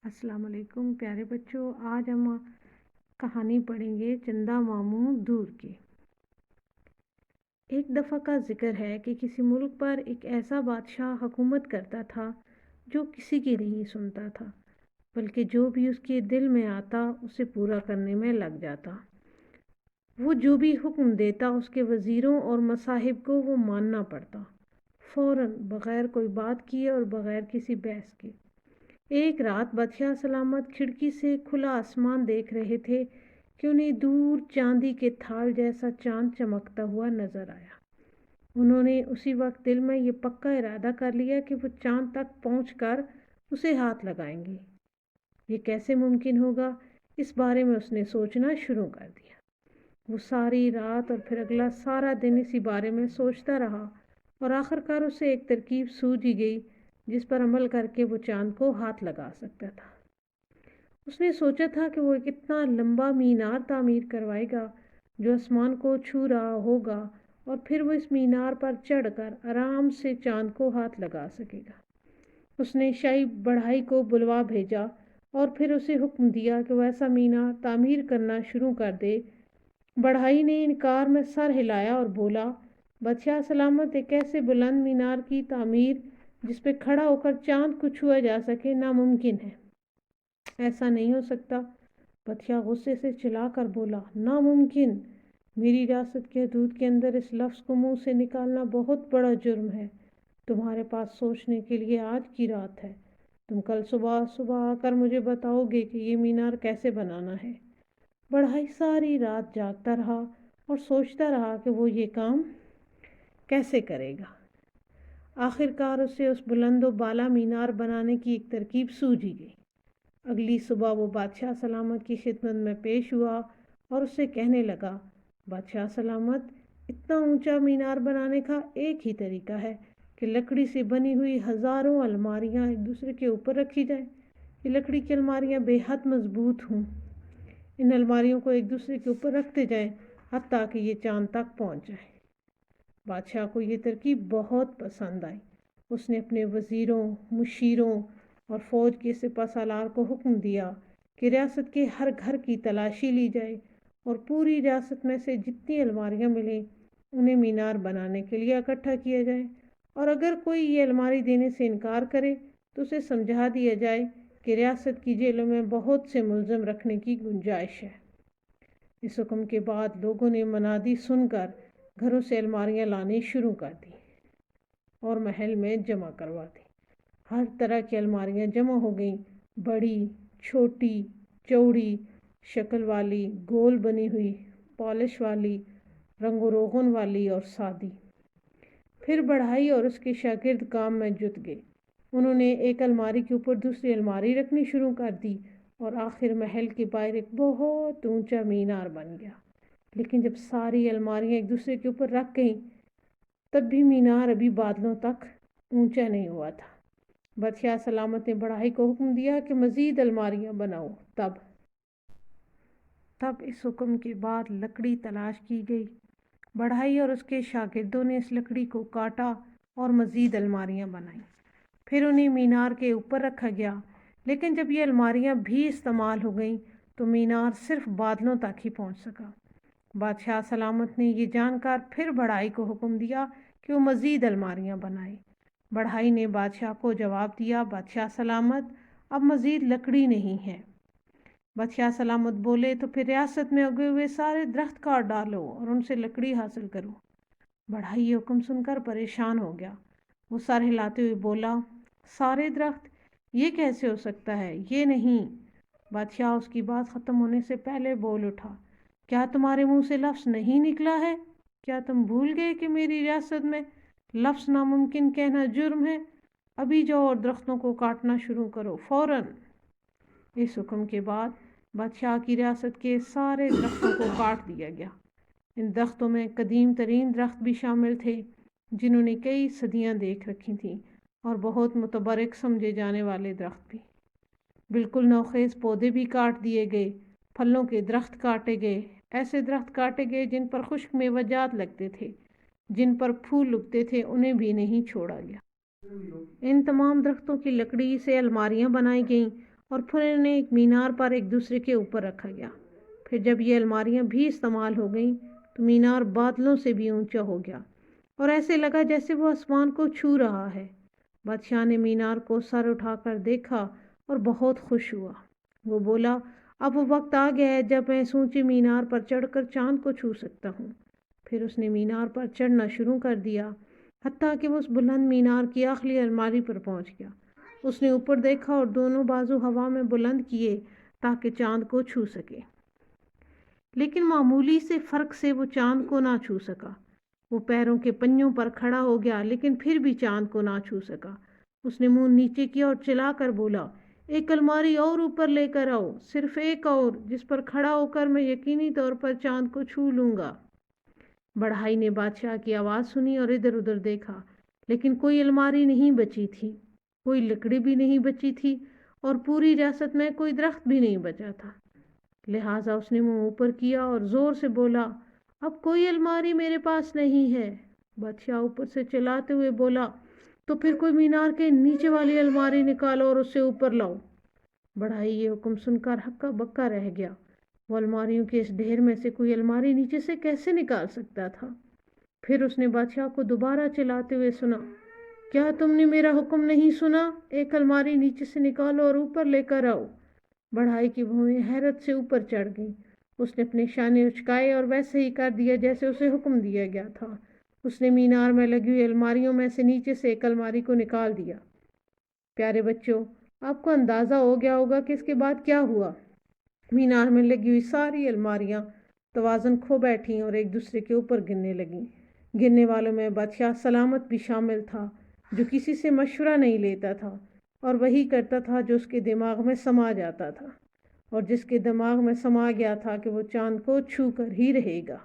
السلام علیکم پیارے بچوں، آج ہم کہانی پڑھیں گے چندا ماموں دور کی۔ ایک دفعہ کا ذکر ہے کہ کسی ملک پر ایک ایسا بادشاہ حکومت کرتا تھا جو کسی کی نہیں سنتا تھا، بلکہ جو بھی اس کے دل میں آتا اسے پورا کرنے میں لگ جاتا۔ وہ جو بھی حکم دیتا اس کے وزیروں اور مصاحب کو وہ ماننا پڑتا، فوراً، بغیر کوئی بات کیے اور بغیر کسی بحث کے۔ ایک رات بادشاہ سلامت کھڑکی سے کھلا آسمان دیکھ رہے تھے کہ انہیں دور چاندی کے تھال جیسا چاند چمکتا ہوا نظر آیا۔ انہوں نے اسی وقت دل میں یہ پکا ارادہ کر لیا کہ وہ چاند تک پہنچ کر اسے ہاتھ لگائیں گے۔ یہ کیسے ممکن ہوگا، اس بارے میں اس نے سوچنا شروع کر دیا۔ وہ ساری رات اور پھر اگلا سارا دن اسی بارے میں سوچتا رہا اور آخرکار اسے ایک ترکیب سوجھ ہی گئی جس پر عمل کر کے وہ چاند کو ہاتھ لگا سکتا تھا۔ اس نے سوچا تھا کہ وہ ایک اتنا لمبا مینار تعمیر کروائے گا جو آسمان کو چھو رہا ہوگا، اور پھر وہ اس مینار پر چڑھ کر آرام سے چاند کو ہاتھ لگا سکے گا۔ اس نے شاہی بڑھائی کو بلوا بھیجا اور پھر اسے حکم دیا کہ وہ ایسا مینار تعمیر کرنا شروع کر دے۔ بڑھائی نے انکار میں سر ہلایا اور بولا، بادشاہ سلامت، ایک ایسے بلند مینار کی تعمیر جس پہ کھڑا ہو کر چاند کو چھوا جا سکے ناممکن ہے۔ ایسا نہیں ہو سکتا۔ بادشاہ غصے سے چلا کر بولا، ناممکن! میری ریاست کے حدود کے اندر اس لفظ کو منہ سے نکالنا بہت بڑا جرم ہے۔ تمہارے پاس سوچنے کے لیے آج کی رات ہے۔ تم کل صبح آ کر مجھے بتاؤ گے کہ یہ مینار کیسے بنانا ہے۔ بڑھائی ساری رات جاگتا رہا اور سوچتا رہا کہ وہ یہ کام کیسے کرے گا۔ آخرکار اسے اس بلند و بالا مینار بنانے کی ایک ترکیب سوجھ ہی گئی۔ اگلی صبح وہ بادشاہ سلامت کی خدمت میں پیش ہوا اور اسے کہنے لگا، بادشاہ سلامت، اتنا اونچا مینار بنانے کا ایک ہی طریقہ ہے کہ لکڑی سے بنی ہوئی ہزاروں الماریاں ایک دوسرے کے اوپر رکھی جائیں۔ یہ لکڑی کی الماریاں بے حد مضبوط ہوں۔ ان الماریوں کو ایک دوسرے کے اوپر رکھتے جائیں حتیٰ کہ یہ چاند تک پہنچ جائیں۔ بادشاہ کو یہ ترکیب بہت پسند آئی۔ اس نے اپنے وزیروں، مشیروں اور فوج کے سپہ سالار کو حکم دیا کہ ریاست کے ہر گھر کی تلاشی لی جائے اور پوری ریاست میں سے جتنی الماریاں ملیں انہیں مینار بنانے کے لیے اکٹھا کیا جائے، اور اگر کوئی یہ الماری دینے سے انکار کرے تو اسے سمجھا دیا جائے کہ ریاست کی جیلوں میں بہت سے ملزم رکھنے کی گنجائش ہے۔ اس حکم کے بعد لوگوں نے منادی سن کر گھروں سے الماریاں لانے شروع کر دی اور محل میں جمع کروا دی۔ ہر طرح کی الماریاں جمع ہو گئیں، بڑی، چھوٹی، چوڑی شکل والی، گول بنی ہوئی، پالش والی، رنگ و روغن والی اور سادی۔ پھر بڑھائی اور اس کے شاگرد کام میں جٹ گئے۔ انہوں نے ایک الماری کے اوپر دوسری الماری رکھنی شروع کر دی اور آخر محل کے باہر ایک بہت اونچا مینار بن گیا۔ لیکن جب ساری الماریاں ایک دوسرے کے اوپر رکھ گئیں تب بھی مینار ابھی بادلوں تک اونچا نہیں ہوا تھا۔ بادشاہ سلامت نے بڑھائی کو حکم دیا کہ مزید الماریاں بناؤ۔ تب اس حکم کے بعد لکڑی تلاش کی گئی۔ بڑھائی اور اس کے شاگردوں نے اس لکڑی کو کاٹا اور مزید الماریاں بنائیں۔ پھر انہیں مینار کے اوپر رکھا گیا، لیکن جب یہ الماریاں بھی استعمال ہو گئیں تو مینار صرف بادلوں تک ہی پہنچ سکا۔ بادشاہ سلامت نے یہ جان کر پھر بڑھائی کو حکم دیا کہ وہ مزید الماریاں بنائے۔ بڑھائی نے بادشاہ کو جواب دیا، بادشاہ سلامت، اب مزید لکڑی نہیں ہے۔ بادشاہ سلامت بولے، تو پھر ریاست میں اگے ہوئے سارے درخت کاٹ ڈالو اور ان سے لکڑی حاصل کرو۔ بڑھائی یہ حکم سن کر پریشان ہو گیا۔ وہ سر ہلاتے ہوئے بولا، سارے درخت؟ یہ کیسے ہو سکتا ہے؟ یہ نہیں۔ بادشاہ اس کی بات ختم ہونے سے پہلے بول اٹھا، کیا تمہارے منہ سے لفظ نہیں نکلا ہے؟ کیا تم بھول گئے کہ میری ریاست میں لفظ ناممکن کہنا جرم ہے؟ ابھی جاؤ اور درختوں کو کاٹنا شروع کرو، فوراً۔ اس حکم کے بعد بادشاہ کی ریاست کے سارے درختوں کو کاٹ دیا گیا۔ ان درختوں میں قدیم ترین درخت بھی شامل تھے جنہوں نے کئی صدیاں دیکھ رکھی تھیں، اور بہت متبرک سمجھے جانے والے درخت بھی۔ بالکل نوخیز پودے بھی کاٹ دیے گئے، پھلوں کے درخت کاٹے گئے، ایسے درخت کاٹے گئے جن پر خشک میوہ جات لگتے تھے، جن پر پھول اگتے تھے، انہیں بھی نہیں چھوڑا گیا۔ ان تمام درختوں کی لکڑی سے الماریاں بنائی گئیں اور پھر انہیں ایک مینار پر ایک دوسرے کے اوپر رکھا گیا۔ پھر جب یہ الماریاں بھی استعمال ہو گئیں تو مینار بادلوں سے بھی اونچا ہو گیا اور ایسے لگا جیسے وہ آسمان کو چھو رہا ہے۔ بادشاہ نے مینار کو سر اٹھا کر دیکھا اور بہت خوش ہوا۔ وہ بولا، اب وہ وقت آ گیا ہے جب میں اس اونچے مینار پر چڑھ کر چاند کو چھو سکتا ہوں۔ پھر اس نے مینار پر چڑھنا شروع کر دیا، حتیٰ کہ وہ اس بلند مینار کی آخری الماری پر پہنچ گیا۔ اس نے اوپر دیکھا اور دونوں بازو ہوا میں بلند کیے تاکہ چاند کو چھو سکے، لیکن معمولی سے فرق سے وہ چاند کو نہ چھو سکا۔ وہ پیروں کے پنجوں پر کھڑا ہو گیا لیکن پھر بھی چاند کو نہ چھو سکا۔ اس نے منہ نیچے کیا اور چلا کر بولا، ایک الماری اور اوپر لے کر آؤ، صرف ایک اور، جس پر کھڑا ہو کر میں یقینی طور پر چاند کو چھو لوں گا۔ بڑھائی نے بادشاہ کی آواز سنی اور ادھر ادھر دیکھا، لیکن کوئی الماری نہیں بچی تھی، کوئی لکڑی بھی نہیں بچی تھی اور پوری ریاست میں کوئی درخت بھی نہیں بچا تھا۔ لہٰذا اس نے منہ اوپر کیا اور زور سے بولا، اب کوئی الماری میرے پاس نہیں ہے۔ بادشاہ اوپر سے چلاتے ہوئے بولا، تو پھر کوئی مینار کے نیچے والی الماری نکالو اور اسے اوپر لاؤ۔ بڑھائی یہ حکم سن کر ہکا بکا رہ گیا۔ وہ الماریوں کے اس ڈھیر میں سے کوئی الماری نیچے سے کیسے نکال سکتا تھا؟ پھر اس نے بادشاہ کو دوبارہ چلاتے ہوئے سنا، کیا تم نے میرا حکم نہیں سنا؟ ایک الماری نیچے سے نکالو اور اوپر لے کر آؤ۔ بڑھائی کی بھویں حیرت سے اوپر چڑھ گئیں۔ اس نے اپنے شانے اچکائے اور ویسے ہی کر دیا جیسے اسے حکم دیا گیا تھا۔ اس نے مینار میں لگی ہوئی الماریوں میں سے نیچے سے ایک الماری کو نکال دیا۔ پیارے بچوں، آپ کو اندازہ ہو گیا ہوگا کہ اس کے بعد کیا ہوا۔ مینار میں لگی ہوئی ساری الماریاں توازن کھو بیٹھیں اور ایک دوسرے کے اوپر گرنے لگیں۔ گرنے والوں میں بادشاہ سلامت بھی شامل تھا، جو کسی سے مشورہ نہیں لیتا تھا اور وہی کرتا تھا جو اس کے دماغ میں سما جاتا تھا، اور جس کے دماغ میں سما گیا تھا کہ وہ چاند کو چھو کر ہی رہے گا۔